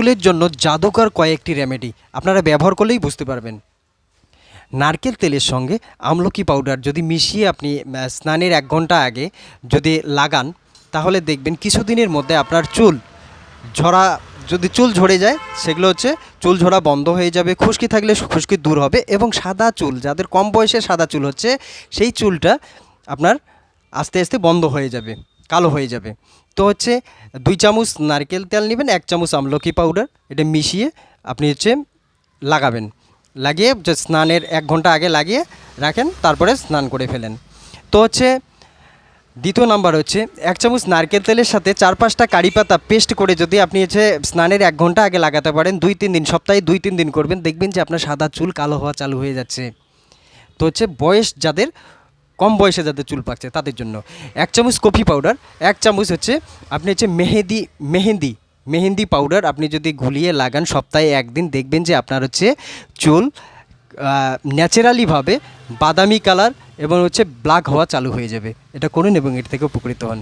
চুলের জন্য জাদুকর কয়েকটি রেমেডি আপনারা ব্যবহার করলেই বুঝতে পারবেন। নারকেল তেলের সঙ্গে আমলকি পাউডার যদি মিশিয়ে আপনি স্নানের 1 ঘন্টা আগে যদি লাগান, তাহলে দেখবেন কিছুদিনের মধ্যে আপনার চুল ঝরা, যদি চুল ঝরে যায় সেগুলো হচ্ছে চুল ঝরা বন্ধ হয়ে যাবে, খুশকি থাকলে খুশকি দূর হবে, এবং সাদা চুল, যাদের কম বয়সে সাদা চুল হচ্ছে সেই চুলটা আপনার আস্তে আস্তে বন্ধ হয়ে যাবে, কালো হয়ে যাবে। তো হচ্ছে 2 চামচ নারকেল তেল নেবেন, 1 চামচ আমলকি পাউডার, এটা মিশিয়ে আপনি হচ্ছে লাগাবেন, লাগিয়ে যে স্নানের 1 ঘন্টা আগে লাগিয়ে রাখেন, তারপরে স্নান করে ফেলেন। তো হচ্ছে দ্বিতীয় নাম্বার হচ্ছে 1 চামচ নারকেল তেলের সাথে 4-5টা কারি পাতা পেস্ট করে যদি আপনি হচ্ছে স্নানের 1 ঘন্টা আগে লাগাতে পারেন, 2-3 দিন, সপ্তাহে 2-3 দিন করবেন, দেখবেন যে আপনার সাদা চুল কালো হওয়া চালু হয়ে যাচ্ছে। তো হচ্ছে বয়স যাদের, কম বয়সে যাদের চুল পাকছে তাদের জন্য 1 চামচ কফি পাউডার, 1 চামচ হচ্ছে আপনি হচ্ছে মেহেন্দি পাউডার আপনি যদি গুলিয়ে লাগান সপ্তাহে 1 দিন, দেখবেন যে আপনার হচ্ছে চুল ন্যাচারালিভাবে বাদামি কালার এবং হচ্ছে ব্ল্যাক হওয়া চালু হয়ে যাবে। এটা করুন এবং এর থেকে উপকৃত হন।